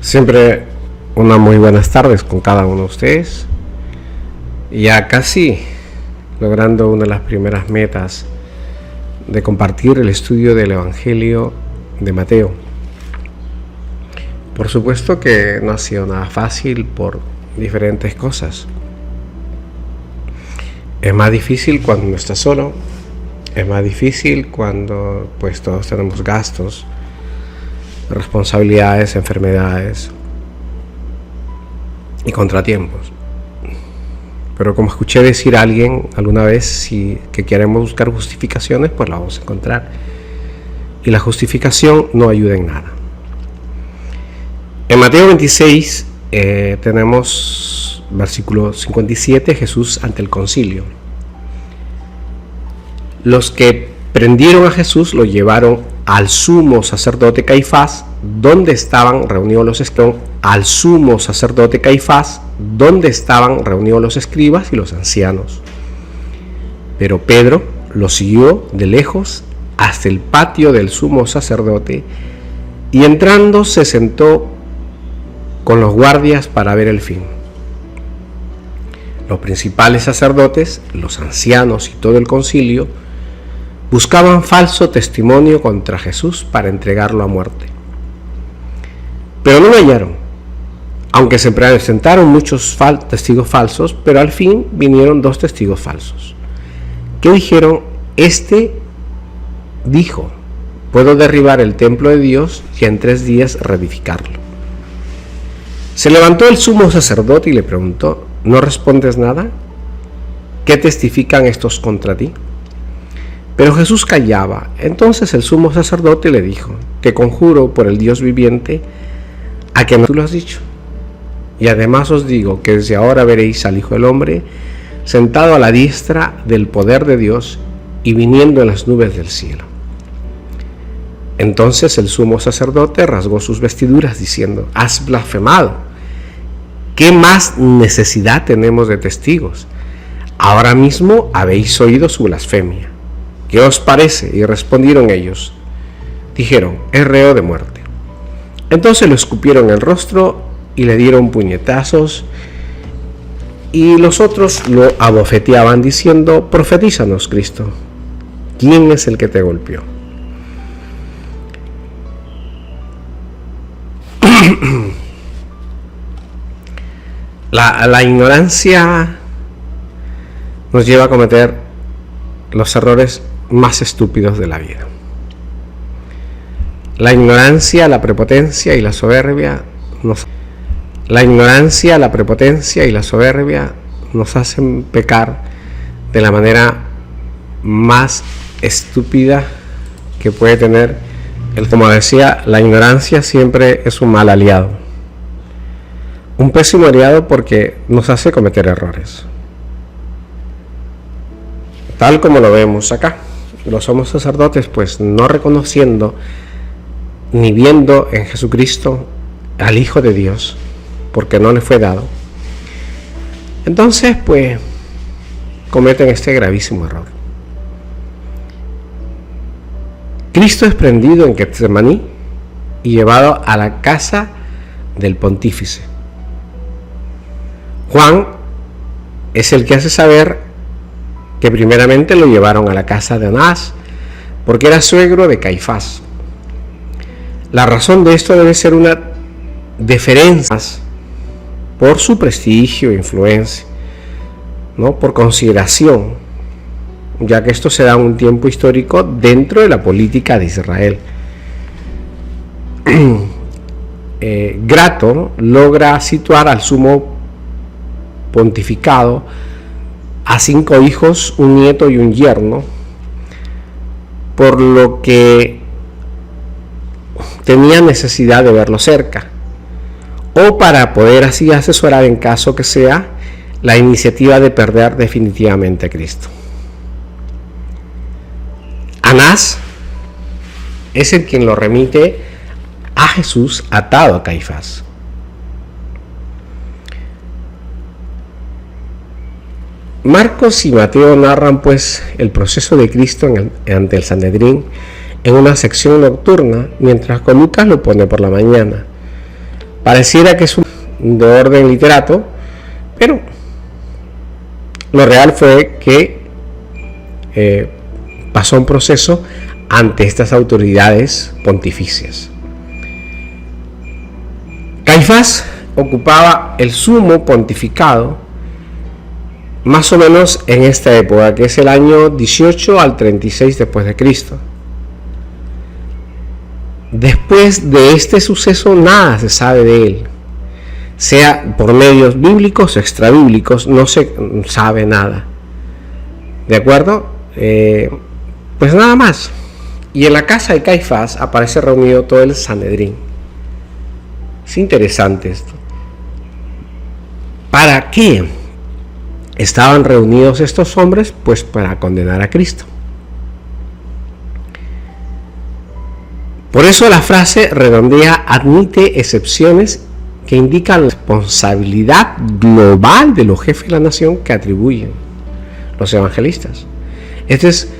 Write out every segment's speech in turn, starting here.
Siempre una muy buenas tardes con cada uno de ustedes. Ya casi logrando una de las primeras metas de compartir el estudio del Evangelio de Mateo. Por supuesto que no ha sido nada fácil por diferentes cosas. Es más difícil cuando no estás solo. Es más difícil cuando pues todos tenemos gastos, responsabilidades, enfermedades y contratiempos. Pero como escuché decir a alguien alguna vez, que queremos buscar justificaciones, pues la vamos a encontrar. Y la justificación no ayuda en nada. En Mateo 26 tenemos versículo 57, Jesús ante el concilio. Los que prendieron a Jesús lo llevaron al sumo sacerdote Caifás, donde estaban reunidos los escribas, los escribas y los ancianos. Pero Pedro lo siguió de lejos hasta el patio del sumo sacerdote y entrando se sentó con los guardias para ver el fin. Los principales sacerdotes, los ancianos y todo el concilio buscaban falso testimonio contra Jesús para entregarlo a muerte. Pero no lo hallaron, aunque se presentaron muchos testigos falsos, pero al fin vinieron 2 testigos falsos, que dijeron: este dijo, puedo derribar el templo de Dios y en 3 días reedificarlo. Se levantó el sumo sacerdote y le preguntó: ¿no respondes nada? ¿Qué testifican estos contra ti? Pero Jesús callaba. Entonces el sumo sacerdote le dijo: te conjuro por el Dios viviente, a que no tú lo has dicho. Y además os digo que desde ahora veréis al Hijo del Hombre sentado a la diestra del poder de Dios y viniendo en las nubes del cielo. Entonces el sumo sacerdote rasgó sus vestiduras diciendo: has blasfemado. ¿Qué más necesidad tenemos de testigos? Ahora mismo habéis oído su blasfemia. ¿Qué os parece? Y respondieron ellos. Dijeron: es reo de muerte. Entonces lo escupieron en el rostro y le dieron puñetazos, y los otros lo abofeteaban diciendo: profetízanos, Cristo, ¿quién es el que te golpeó? La ignorancia nos lleva a cometer los errores más estúpidos de la vida. La ignorancia, la prepotencia y la soberbia nos hacen pecar de la manera más estúpida que puede tener. Como decía, la ignorancia siempre es un mal aliado. Un pésimo aliado porque nos hace cometer errores. Tal como lo vemos acá. Los somos sacerdotes, pues no reconociendo ni viendo en Jesucristo al Hijo de Dios, porque no le fue dado. Entonces, pues, cometen este gravísimo error. Cristo es prendido en Getsemaní y llevado a la casa del pontífice. Juan es el que hace saber que primeramente lo llevaron a la casa de Anás, porque era suegro de Caifás. La razón de esto debe ser una deferencia por su prestigio e influencia, no por consideración, ya que esto se da en un tiempo histórico dentro de la política de Israel. Grato logra situar al sumo pontificado a 5 hijos, un nieto y un yerno, por lo que tenía necesidad de verlo cerca, o para poder así asesorar en caso que sea la iniciativa de perder definitivamente a Cristo. Anás es el quien lo remite a Jesús atado a Caifás. Marcos y Mateo narran pues el proceso de Cristo ante el Sanedrín en una sección nocturna, mientras que Lucas lo pone por la mañana. Pareciera que es de orden literato, pero lo real fue que pasó un proceso ante estas autoridades pontificias. Caifás ocupaba el sumo pontificado más o menos en esta época, que es el año 18 al 36 después de Cristo. Después de este suceso nada se sabe de él, sea por medios bíblicos o extrabíblicos, no se sabe nada. ¿De acuerdo? Pues nada más. Y en la casa de Caifás aparece reunido todo el Sanedrín. Es interesante esto. ¿Para qué estaban reunidos estos hombres? Pues para condenar a Cristo. Por eso la frase redondea admite excepciones que indican la responsabilidad global de los jefes de la nación que atribuyen los evangelistas. Esta es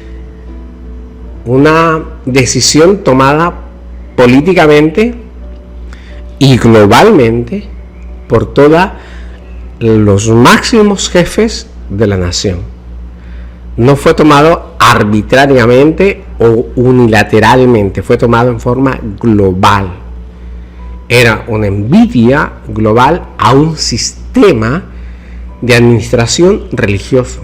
una decisión tomada políticamente y globalmente por todos los máximos jefes de la nación. No fue tomado arbitrariamente o unilateralmente, fue tomado en forma global. Era una envidia global a un sistema de administración religioso.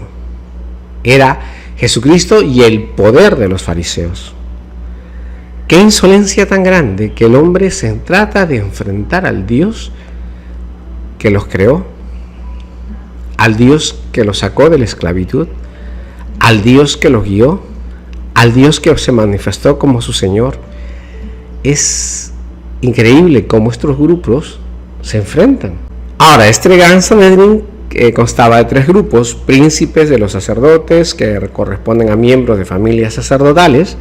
Era Jesucristo y el poder de los fariseos. Qué insolencia tan grande que el hombre se trata de enfrentar al Dios que los creó, al Dios que los sacó de la esclavitud, al Dios que los guió, al Dios que se manifestó como su Señor. Es increíble cómo estos grupos se enfrentan. Ahora, este gran Sanedrín constaba de 3 grupos: príncipes de los sacerdotes, que corresponden a miembros de familias sacerdotales,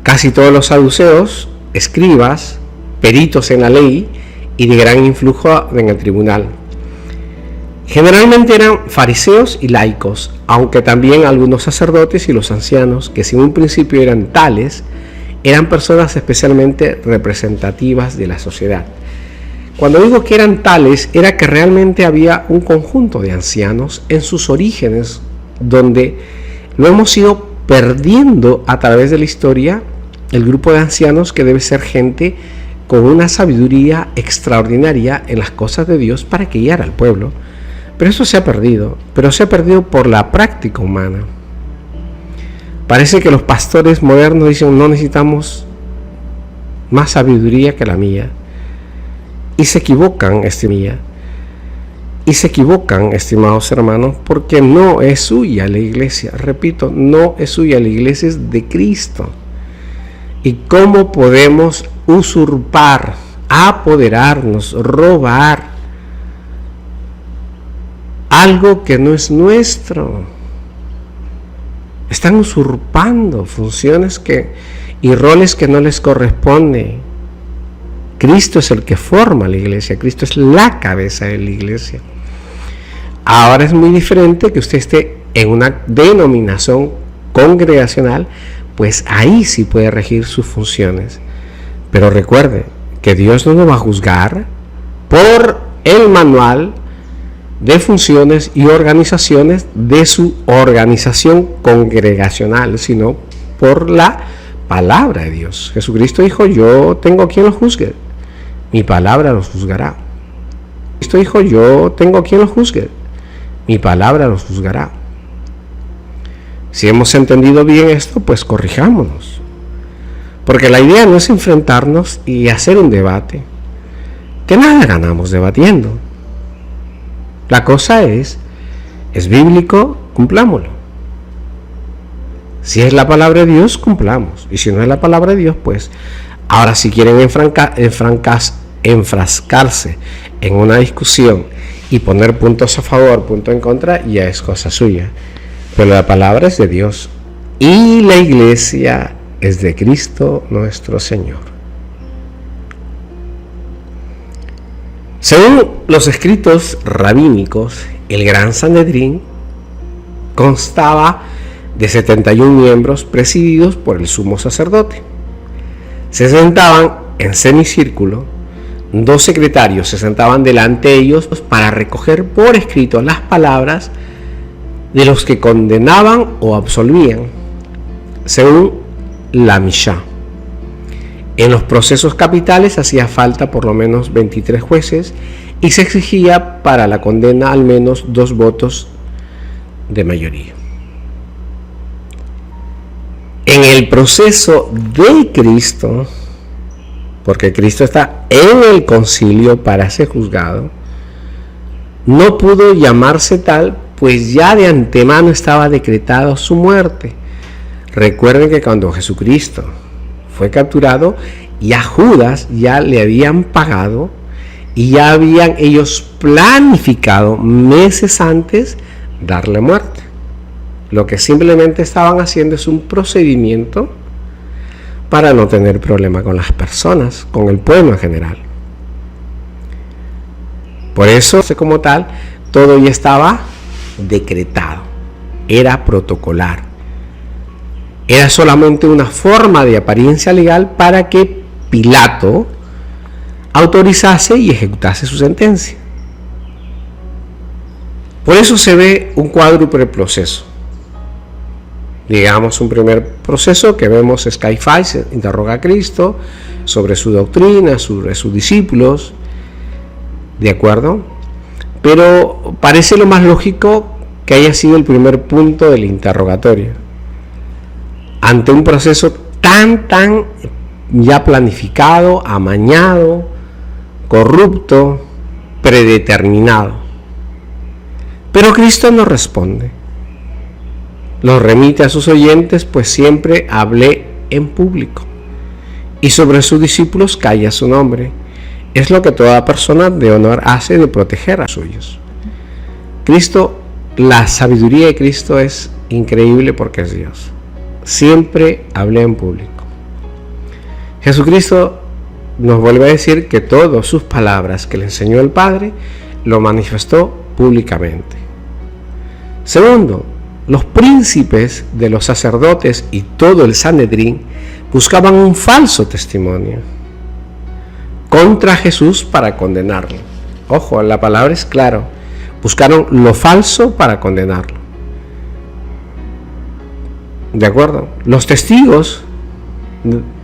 casi todos los saduceos, escribas, peritos en la ley y de gran influjo en el tribunal. Generalmente eran fariseos y laicos, aunque también algunos sacerdotes y los ancianos, que si en un principio eran tales, eran personas especialmente representativas de la sociedad. Cuando digo que eran tales, era que realmente había un conjunto de ancianos en sus orígenes, donde lo hemos ido perdiendo a través de la historia, el grupo de ancianos que debe ser gente con una sabiduría extraordinaria en las cosas de Dios para guiar al pueblo. Pero eso se ha perdido, por la práctica humana. Parece que los pastores modernos dicen: no necesitamos más sabiduría que la mía. Y se equivocan, estimados hermanos, porque no es suya la iglesia. Repito, no es suya la iglesia, es de Cristo. ¿Y cómo podemos usurpar, apoderarnos, robar algo que no es nuestro? Están usurpando funciones y roles que no les corresponden. Cristo es el que forma la iglesia, Cristo es la cabeza de la iglesia. Ahora es muy diferente que usted esté en una denominación congregacional, pues ahí sí puede regir sus funciones. Pero recuerde que Dios no nos va a juzgar por el manual de funciones y organizaciones de su organización congregacional, sino por la palabra de Dios. Jesucristo dijo: yo tengo quien los juzgue, mi palabra los juzgará. Cristo dijo: yo tengo quien los juzgue, mi palabra los juzgará. Si hemos entendido bien esto, pues corrijámonos, porque la idea no es enfrentarnos y hacer un debate, que nada ganamos debatiendo. La cosa es bíblico, cumplámoslo. Si es la palabra de Dios, cumplamos. Y si no es la palabra de Dios, pues ahora si quieren enfrascarse en una discusión y poner puntos a favor, puntos en contra, ya es cosa suya. Pero la palabra es de Dios y la iglesia es de Cristo nuestro Señor. Según los escritos rabínicos, el gran Sanedrín constaba de 71 miembros presididos por el sumo sacerdote. Se sentaban en semicírculo 2 secretarios se sentaban delante de ellos para recoger por escrito las palabras de los que condenaban o absolvían, según la Mishá. En los procesos capitales hacía falta por lo menos 23 jueces y se exigía para la condena al menos 2 votos de mayoría. En el proceso de Cristo, porque Cristo está en el concilio para ser juzgado, no pudo llamarse tal, pues ya de antemano estaba decretado su muerte. Recuerden que cuando Jesucristo fue capturado, ya Judas ya le habían pagado y ya habían ellos planificado meses antes darle muerte. Lo que simplemente estaban haciendo es un procedimiento para no tener problema con las personas, con el pueblo en general. Por eso, como tal, todo ya estaba decretado, era protocolar. Era solamente una forma de apariencia legal para que Pilato autorizase y ejecutase su sentencia. Por eso se ve un cuádruple proceso. Digamos, un primer proceso que vemos es Caifás interroga a Cristo sobre su doctrina, sobre sus discípulos, ¿de acuerdo? Pero parece lo más lógico que haya sido el primer punto del interrogatorio. Ante un proceso tan ya planificado, amañado, corrupto, predeterminado. Pero Cristo no responde. Los remite a sus oyentes, pues siempre hablé en público. Y sobre sus discípulos calla su nombre. Es lo que toda persona de honor hace, de proteger a suyos. Cristo, la sabiduría de Cristo es increíble porque es Dios. Siempre hablé en público. Jesucristo nos vuelve a decir que todas sus palabras que le enseñó el Padre lo manifestó públicamente. Segundo, los príncipes de los sacerdotes y todo el Sanedrín buscaban un falso testimonio contra Jesús para condenarlo. Ojo, la palabra es claro. Buscaron lo falso para condenarlo. ¿De acuerdo? Los testigos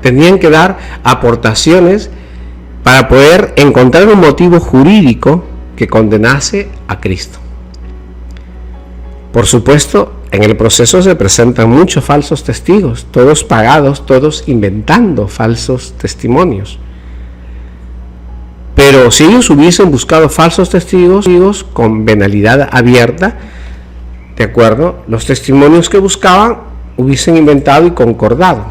tenían que dar aportaciones para poder encontrar un motivo jurídico que condenase a Cristo. Por supuesto, en el proceso se presentan muchos falsos testigos, todos pagados, todos inventando falsos testimonios. Pero si ellos hubiesen buscado falsos testigos con venalidad abierta, ¿de acuerdo? Los testimonios que buscaban hubiesen inventado y concordado.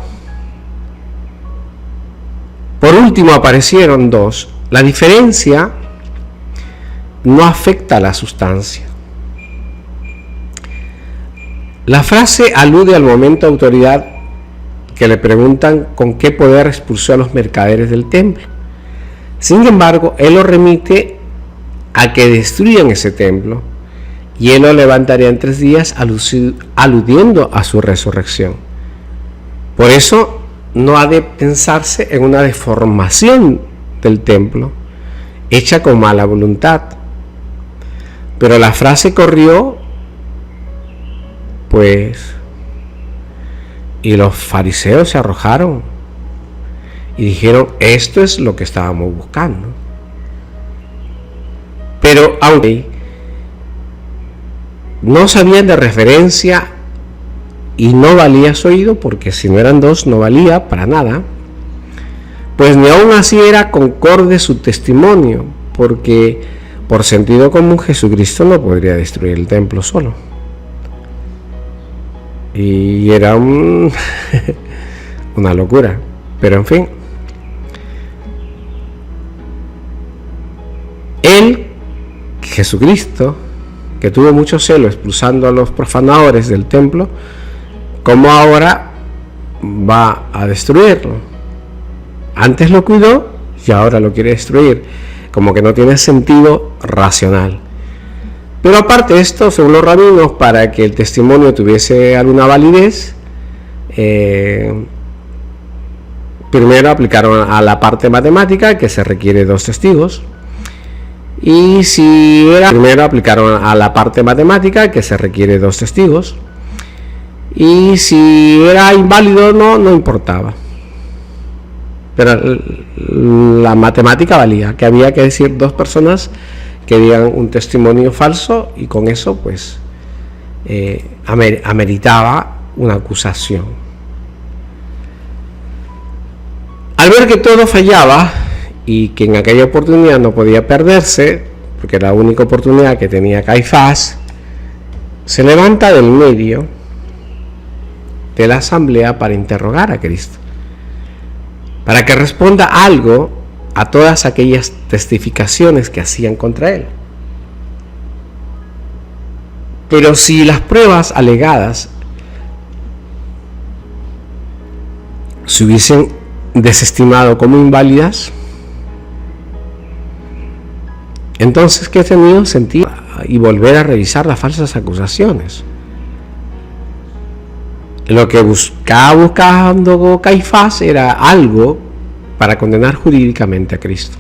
Por último aparecieron 2. La diferencia no afecta a la sustancia. La frase alude al momento de autoridad que le preguntan con qué poder expulsó a los mercaderes del templo. Sin embargo, él lo remite a que destruyan ese templo y él lo levantaría en 3 días, aludiendo a su resurrección. Por eso no ha de pensarse en una deformación del templo hecha con mala voluntad. Pero la frase corrió, pues, y los fariseos se arrojaron y dijeron: esto es lo que estábamos buscando. Pero aunque no sabían de referencia y no valía su oído, porque si no eran 2 no valía para nada, pues ni aún así era concorde su testimonio, porque por sentido común Jesucristo no podría destruir el templo solo. Y era una locura, pero en fin. Él, Jesucristo, que tuvo mucho celo expulsando a los profanadores del templo, ¿cómo ahora va a destruirlo? Antes lo cuidó y ahora lo quiere destruir. Como que no tiene sentido racional. Pero aparte de esto, según los rabinos, para que el testimonio tuviese alguna validez, Primero aplicaron a la parte matemática que se requiere 2 testigos. Y si era primero aplicaron a la parte matemática que se requiere 2 testigos. Y si era inválido no importaba. Pero la matemática valía, que había que decir 2 personas que digan un testimonio falso, y con eso pues ameritaba una acusación. Al ver que todo fallaba y que en aquella oportunidad no podía perderse, porque era la única oportunidad que tenía Caifás, se levanta del medio de la asamblea para interrogar a Cristo, para que responda algo a todas aquellas testificaciones que hacían contra él. Pero si las pruebas alegadas se hubiesen desestimado como inválidas, entonces ¿qué tenía sentido? Y volver a revisar las falsas acusaciones. Lo que buscando Caifás era algo para condenar jurídicamente a Cristo.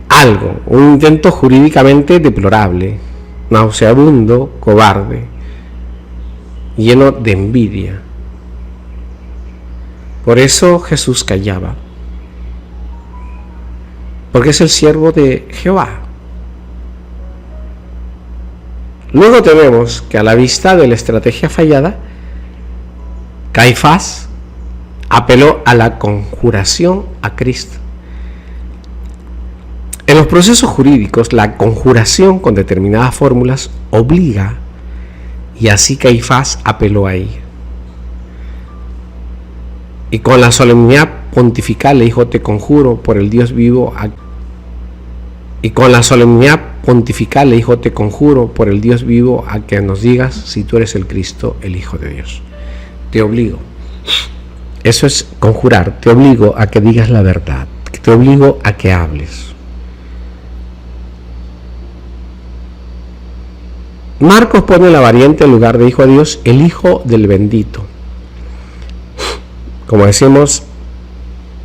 Algo, un intento jurídicamente deplorable, nauseabundo, cobarde, lleno de envidia. Por eso Jesús callaba, porque es el siervo de Jehová. Luego tenemos que, a la vista de la estrategia fallada, Caifás apeló a la conjuración a Cristo. En los procesos jurídicos, la conjuración con determinadas fórmulas obliga, y así Caifás apeló a ella. Y con la solemnidad pontifical le dijo: te conjuro por el Dios vivo a que nos digas si tú eres el Cristo, el Hijo de Dios. Te obligo. Eso es conjurar. Te obligo a que digas la verdad. Te obligo a que hables. Marcos pone la variante en lugar de Hijo de Dios, el Hijo del bendito. Como decimos,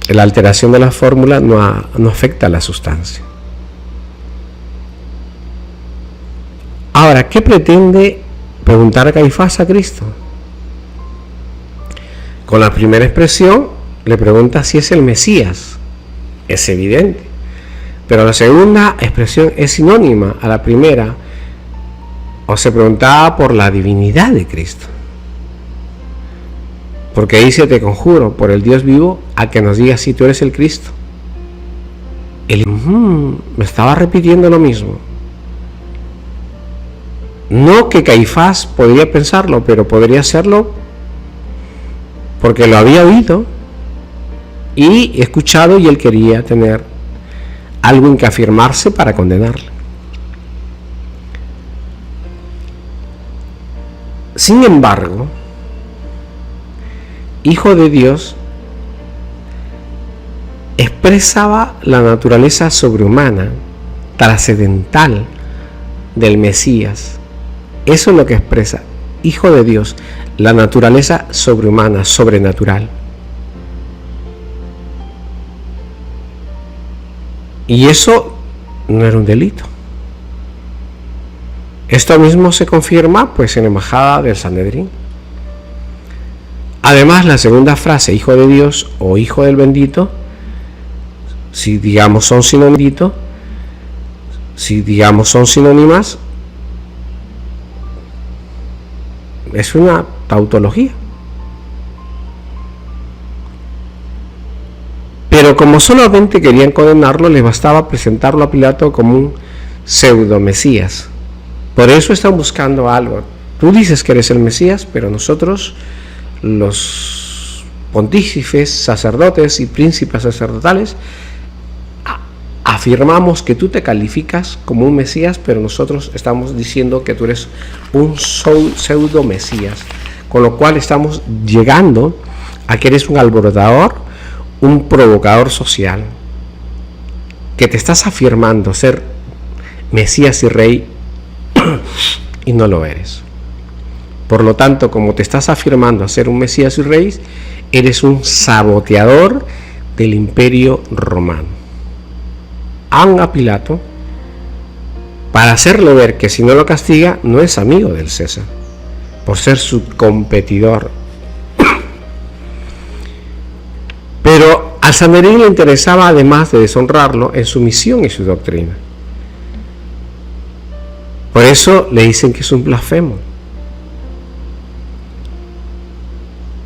la alteración de la fórmula no afecta a la sustancia. Ahora, ¿qué pretende preguntar a Caifás a Cristo? Con la primera expresión le pregunta si es el Mesías. Es evidente. Pero la segunda expresión es sinónima a la primera, o se preguntaba por la divinidad de Cristo. Porque dice: te conjuro por el Dios vivo a que nos digas si tú eres el Cristo. Me estaba repitiendo lo mismo. No que Caifás podría pensarlo, pero podría hacerlo porque lo había oído y escuchado, y él quería tener algo en que afirmarse para condenarle. Sin embargo, Hijo de Dios expresaba la naturaleza sobrehumana, trascendental del Mesías. Eso es lo que expresa Hijo de Dios, la naturaleza sobrehumana, sobrenatural. Y eso no era un delito. Esto mismo se confirma pues en la embajada del Sanedrín. Además, la segunda frase, Hijo de Dios o Hijo del bendito, si digamos son sinónimas, es una tautología. Pero como solamente querían condenarlo, les bastaba presentarlo a Pilato como un pseudo Mesías. Por eso están buscando algo. Tú dices que eres el Mesías, pero nosotros, los pontífices, sacerdotes y príncipes sacerdotales, afirmamos que tú te calificas como un Mesías, pero nosotros estamos diciendo que tú eres un pseudo Mesías, con lo cual estamos llegando a que eres un alborotador, un provocador social, que te estás afirmando ser Mesías y Rey y no lo eres. Por lo tanto, como te estás afirmando a ser un Mesías y Rey, eres un saboteador del Imperio Romano. Aun a Pilato, para hacerle ver que si no lo castiga, no es amigo del César, por ser su competidor. Pero al Sanedrín le interesaba, además de deshonrarlo, en su misión y su doctrina. Por eso le dicen que es un blasfemo.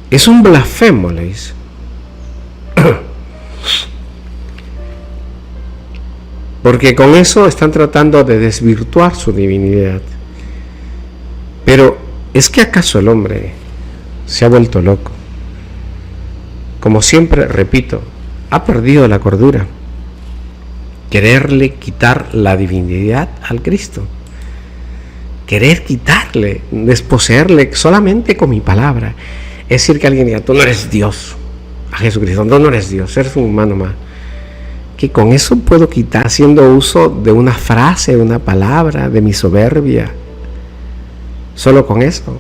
Es un blasfemo, le dice. Porque con eso están tratando de desvirtuar su divinidad. Pero, ¿es que acaso el hombre se ha vuelto loco? Como siempre repito, ha perdido la cordura. Quererle quitar la divinidad al Cristo. Querer quitarle, desposeerle solamente con mi palabra. Es decir, que alguien diga, tú no eres Dios. A Jesucristo, no eres Dios, eres un humano más. Que con eso puedo quitar, haciendo uso de una frase, de una palabra, de mi soberbia. Solo con eso.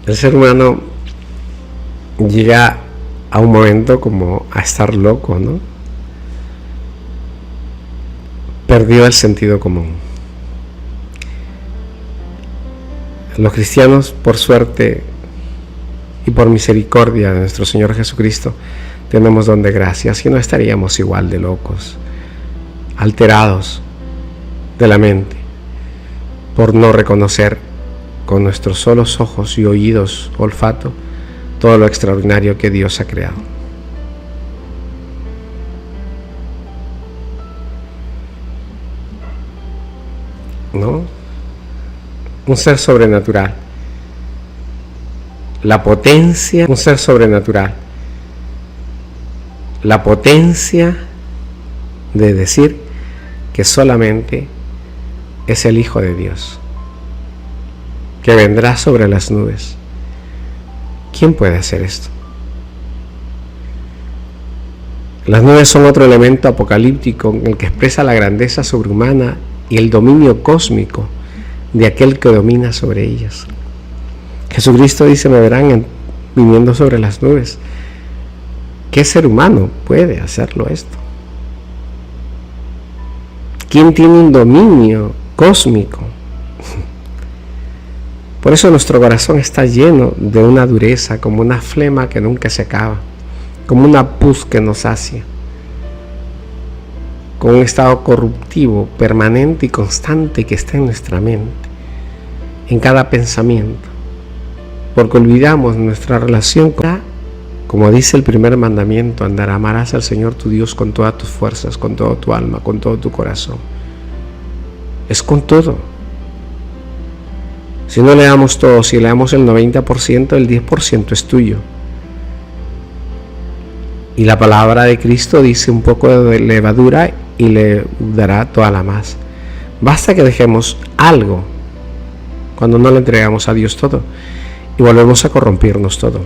El ser humano llega a un momento como a estar loco, ¿no? Perdió el sentido común. Los cristianos, por suerte y por misericordia de nuestro Señor Jesucristo, tenemos don de gracia, si no estaríamos igual de locos, alterados de la mente, por no reconocer con nuestros solos ojos y oídos, olfato, todo lo extraordinario que Dios ha creado. ¿No? Un ser sobrenatural. La potencia, un ser sobrenatural. La potencia de decir que solamente es el Hijo de Dios, que vendrá sobre las nubes. ¿Quién puede hacer esto? Las nubes son otro elemento apocalíptico en el que expresa la grandeza sobrehumana y el dominio cósmico de aquel que domina sobre ellas. Jesucristo dice, me verán viniendo sobre las nubes. ¿Qué ser humano puede hacerlo esto? ¿Quién tiene un dominio cósmico? Por eso nuestro corazón está lleno de una dureza, como una flema que nunca se acaba, como una pus que nos sacia, con un estado corruptivo, permanente y constante que está en nuestra mente, en cada pensamiento, porque olvidamos nuestra relación con, como dice el primer mandamiento, amarás al Señor tu Dios con todas tus fuerzas, con toda tu alma, con todo tu corazón. Es con todo. Si no le damos todo, si le damos el 90%, el 10% es tuyo. Y la palabra de Cristo dice un poco de levadura y le dará toda la masa. Basta que dejemos algo cuando no le entregamos a Dios todo y volvemos a corrompirnos todo.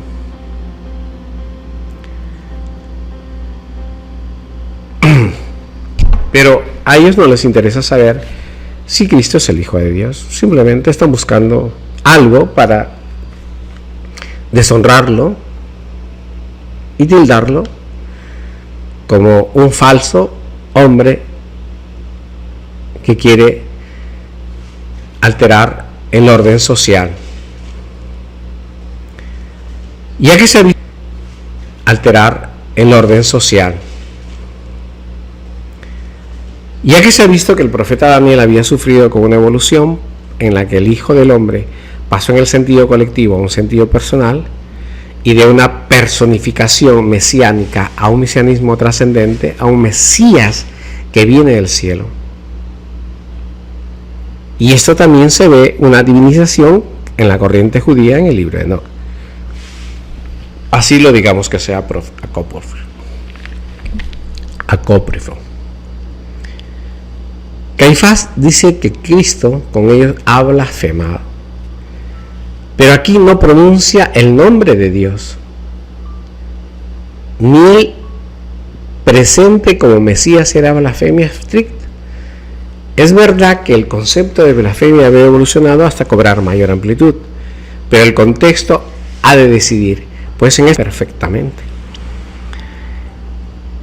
Pero a ellos no les interesa saber si Cristo es el Hijo de Dios. Simplemente están buscando algo para deshonrarlo y tildarlo como un falso hombre que quiere alterar el orden social. Ya que se ha visto alterar el orden social, ya que se ha visto que el profeta Daniel había sufrido con una evolución en la que el Hijo del Hombre pasó en el sentido colectivo a un sentido personal, y de una personificación mesiánica a un mesianismo trascendente, a un Mesías que viene del cielo. Y esto también se ve una divinización en la corriente judía en el libro de Enoc. Así lo digamos que sea apócrifo. Caifás dice que Cristo con ellos ha blasfemado, pero aquí no pronuncia el nombre de Dios, ni presente como Mesías era blasfemia estricta. Es verdad que el concepto de blasfemia había evolucionado hasta cobrar mayor amplitud, pero el contexto ha de decidir, pues en eso perfectamente.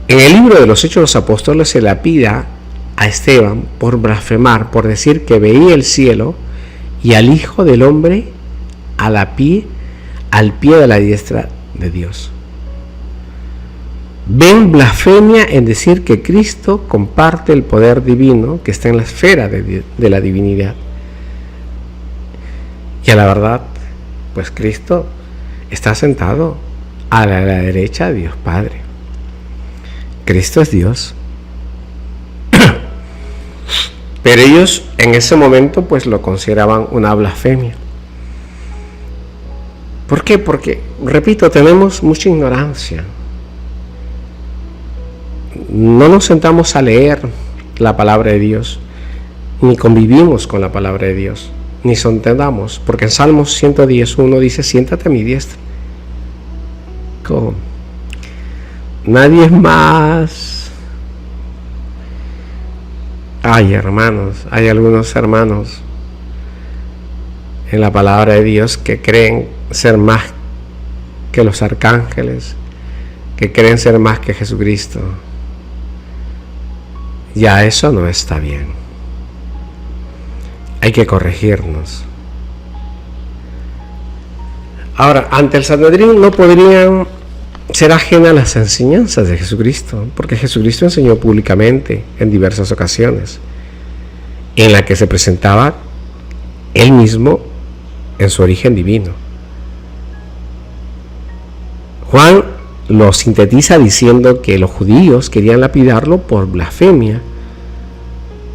En el libro de los Hechos de los Apóstoles se lapida a Esteban por blasfemar, por decir que veía el cielo y al Hijo del Hombre al pie de la diestra de Dios. Ven blasfemia en decir que Cristo comparte el poder divino que está en la esfera de la divinidad. Y a la verdad, pues Cristo está sentado a la derecha de Dios Padre. Cristo es Dios. Pero ellos en ese momento pues lo consideraban una blasfemia. ¿Por qué? Porque, repito, tenemos mucha ignorancia. No nos sentamos a leer la palabra de Dios, ni convivimos con la palabra de Dios, ni entendamos, porque en Salmos 110:1 dice: siéntate a mi diestra. ¿Cómo? Nadie es más. Ay, hermanos, hay algunos hermanos en la palabra de Dios que creen ser más que los arcángeles, que creen ser más que Jesucristo. Ya eso no está bien. Hay que corregirnos. Ahora, ante el Sanedrín no podrían ser ajenas a las enseñanzas de Jesucristo, porque Jesucristo enseñó públicamente en diversas ocasiones, en la que se presentaba él mismo en su origen divino. Juan lo sintetiza diciendo que los judíos querían lapidarlo por blasfemia,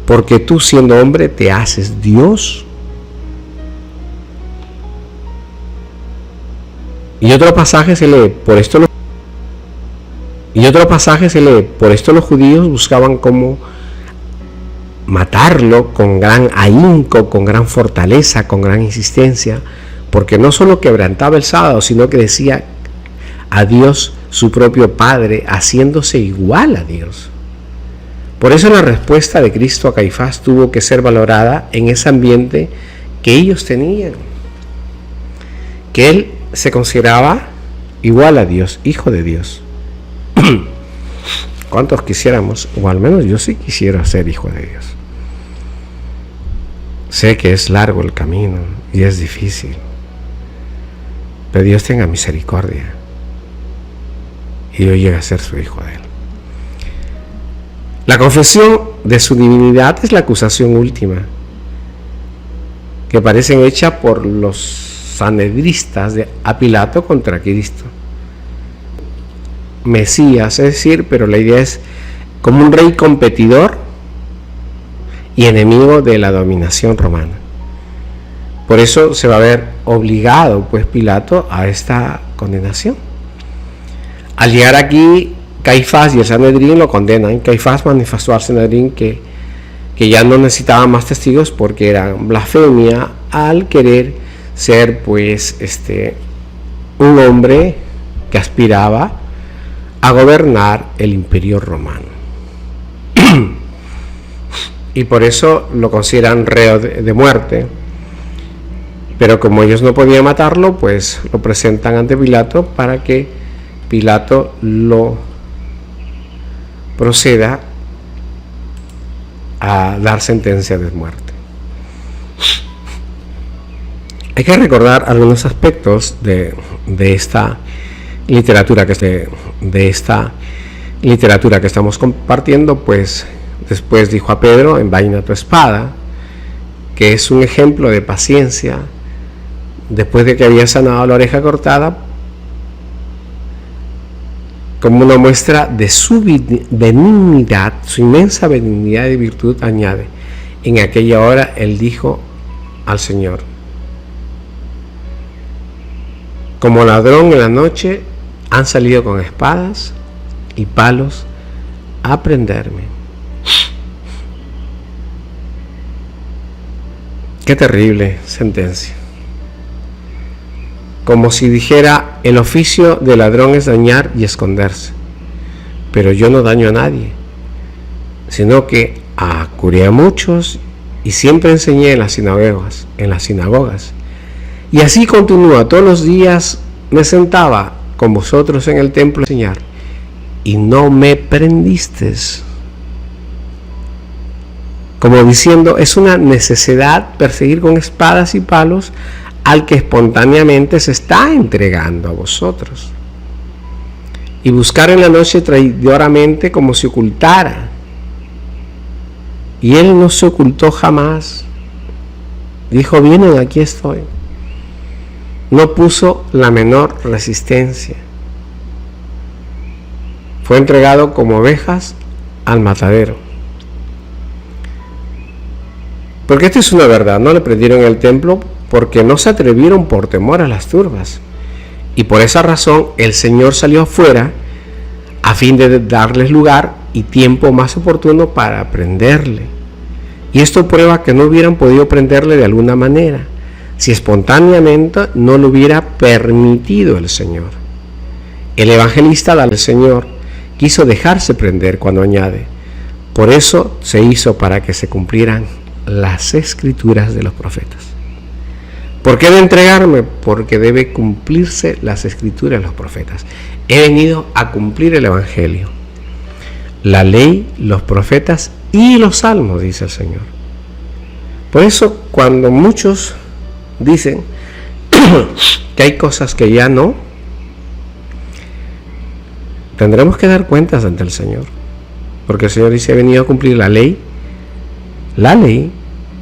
porque tú, siendo hombre, te haces Dios. Y otro pasaje se lee: por esto los judíos buscaban cómo matarlo con gran ahínco, con gran fortaleza, con gran insistencia, porque no solo quebrantaba el sábado, sino que decía a Dios su propio Padre, haciéndose igual a Dios. Por eso la respuesta de Cristo a Caifás tuvo que ser valorada en ese ambiente que ellos tenían, que él se consideraba igual a Dios, hijo de Dios. ¿Cuántos quisiéramos? O al menos yo sí quisiera ser hijo de Dios. Sé que es largo el camino y es difícil, pero Dios tenga misericordia y yo llegue a ser su hijo de él. La confesión de su divinidad es la acusación última, que parece hecha por los sanedristas a Pilato contra Cristo. Mesías, es decir, pero la idea es como un rey competidor y enemigo de la dominación romana. Por eso se va a ver obligado pues Pilato a esta condenación. Al llegar aquí, Caifás y el Sanedrín lo condenan. Caifás manifestó al Sanedrín que ya no necesitaba más testigos porque era blasfemia al querer ser pues un hombre que aspiraba a gobernar el imperio romano. Y por eso lo consideran reo de muerte. Pero como ellos no podían matarlo, pues lo presentan ante Pilato para que Pilato lo proceda a dar sentencia de muerte. Hay que recordar algunos aspectos de esta literatura que estamos compartiendo, pues después dijo a Pedro: envaina tu espada, que es un ejemplo de paciencia. Después de que había sanado la oreja cortada, como una muestra de su benignidad, su inmensa benignidad y virtud, añade: en aquella hora él dijo al Señor: como ladrón en la noche han salido con espadas y palos a prenderme. Qué terrible sentencia. Como si dijera: el oficio del ladrón es dañar y esconderse, pero yo no daño a nadie, sino que curé a muchos y siempre enseñé en las sinagogas. Y así continúa, todos los días me sentaba con vosotros en el templo a enseñar, y no me prendisteis. Como diciendo, es una necesidad perseguir con espadas y palos al que espontáneamente se está entregando a vosotros. Y buscar en la noche traidoramente como si ocultara. Y él no se ocultó jamás. Dijo, vienen, aquí estoy. No puso la menor resistencia. Fue entregado como ovejas al matadero. Porque esta es una verdad, no le prendieron el templo porque no se atrevieron por temor a las turbas. Y por esa razón el Señor salió afuera a fin de darles lugar y tiempo más oportuno para prenderle. Y esto prueba que no hubieran podido prenderle de alguna manera, si espontáneamente no lo hubiera permitido el Señor. El evangelista del Señor quiso dejarse prender cuando añade, por eso se hizo para que se cumplieran las escrituras de los profetas. ¿Por qué de entregarme? Porque debe cumplirse las escrituras de los profetas. He venido a cumplir el evangelio, la ley, los profetas y los salmos, dice el Señor. Por eso cuando muchos dicen que hay cosas que ya no, tendremos que dar cuentas ante el Señor, porque el Señor dice, he venido a cumplir la ley,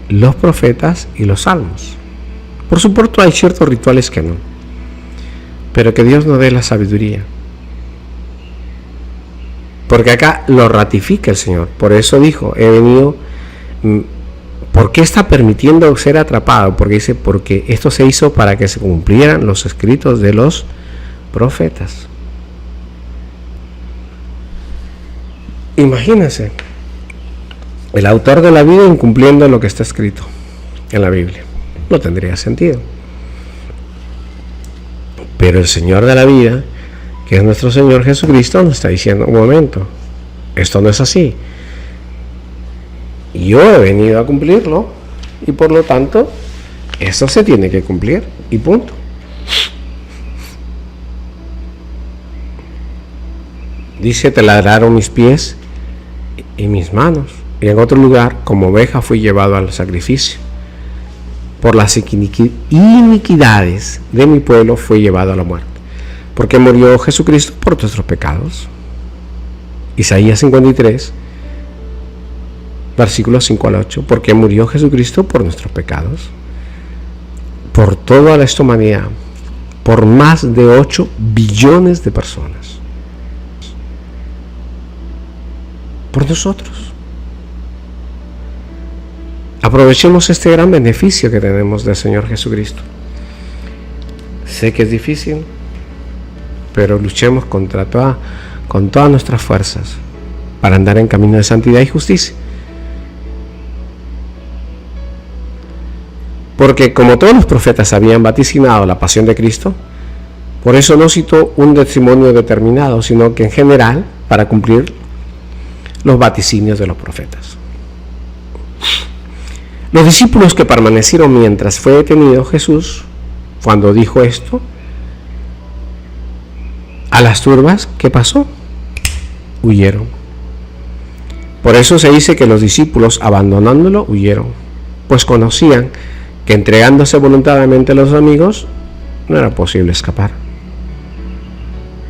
los profetas y los salmos. Por supuesto hay ciertos rituales que no, pero que Dios nos dé la sabiduría, porque acá lo ratifica el Señor. Por eso dijo, he venido. ¿Por qué está permitiendo ser atrapado? Porque dice, porque esto se hizo para que se cumplieran los escritos de los profetas. Imagínense, el autor de la vida incumpliendo lo que está escrito en la Biblia. No tendría sentido. Pero el Señor de la vida, que es nuestro Señor Jesucristo, nos está diciendo, un momento, esto no es así. Yo he venido a cumplirlo y por lo tanto, esto se tiene que cumplir y punto. Dice, te ladraron mis pies y mis manos. Y en otro lugar, como oveja fui llevado al sacrificio. Por las iniquidades de mi pueblo fui llevado a la muerte. Porque murió Jesucristo por nuestros pecados. Isaías 53, versículos 5 al 8. Porque murió Jesucristo por nuestros pecados. Por toda esta humanidad. Por más de 8 billones de personas. Por nosotros. Aprovechemos este gran beneficio que tenemos del Señor Jesucristo. Sé que es difícil, pero luchemos con todas nuestras fuerzas para andar en camino de santidad y justicia. Porque como todos los profetas habían vaticinado la pasión de Cristo, por eso no citó un testimonio determinado, sino que en general para cumplir los vaticinios de los profetas. Los discípulos que permanecieron mientras fue detenido Jesús, cuando dijo esto, a las turbas, ¿qué pasó? Huyeron. Por eso se dice que los discípulos, abandonándolo, huyeron, pues conocían que entregándose voluntariamente a los amigos, no era posible escapar.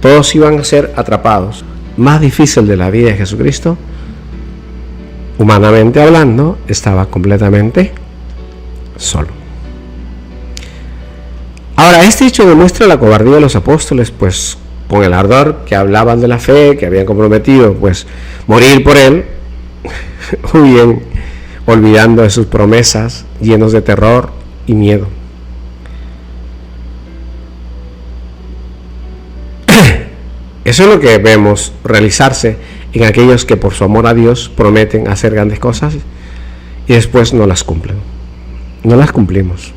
Todos iban a ser atrapados. Más difícil de la vida de Jesucristo, humanamente hablando, estaba completamente solo. Ahora, este hecho demuestra la cobardía de los apóstoles, pues con el ardor que hablaban de la fe, que habían comprometido, pues morir por él, huyen, olvidando de sus promesas, llenos de terror y miedo. Eso es lo que vemos realizarse en aquellos que por su amor a Dios prometen hacer grandes cosas y después no las cumplen. No las cumplimos.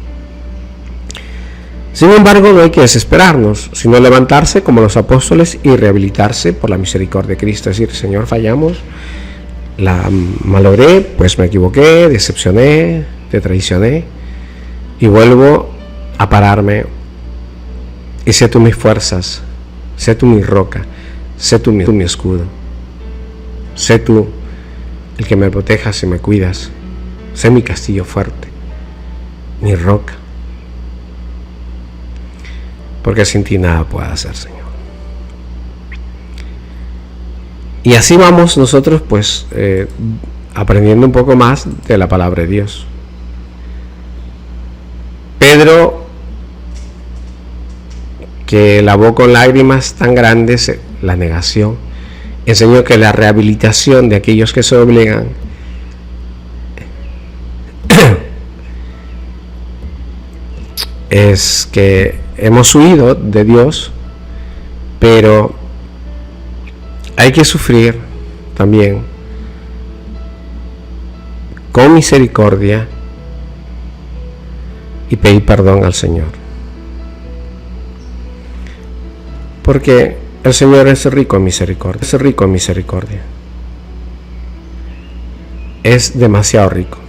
Sin embargo, no hay que desesperarnos, sino levantarse como los apóstoles y rehabilitarse por la misericordia de Cristo. Es decir, Señor, fallamos, la malogré, pues me equivoqué, decepcioné, te traicioné, y vuelvo a pararme, y sé tú mis fuerzas, sé tú mi roca, sé tú mi escudo, sé tú el que me protejas y me cuidas, sé mi castillo fuerte, mi roca, porque sin ti nada puedo hacer, Señor. Y así vamos nosotros pues aprendiendo un poco más de la palabra de Dios. Pedro, que lavó con lágrimas tan grandes la negación, enseñó que la rehabilitación de aquellos que se doblegan es que hemos huido de Dios, pero hay que sufrir también con misericordia y pedir perdón al Señor, porque el Señor es rico en misericordia, es demasiado rico.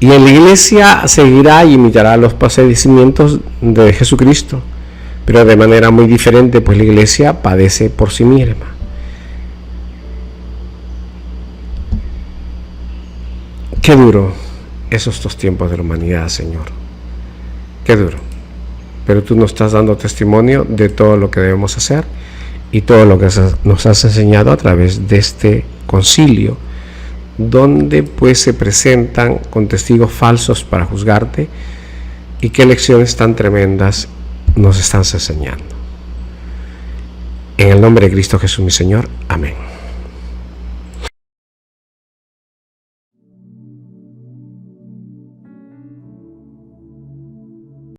Y en la iglesia seguirá y imitará los procedimientos de Jesucristo, pero de manera muy diferente, pues la iglesia padece por sí misma. Qué duro esos 2 tiempos de la humanidad, Señor. Qué duro. Pero tú nos estás dando testimonio de todo lo que debemos hacer y todo lo que nos has enseñado a través de este concilio, donde pues se presentan con testigos falsos para juzgarte, y qué lecciones tan tremendas nos estás enseñando. En el nombre de Cristo Jesús mi Señor. Amén.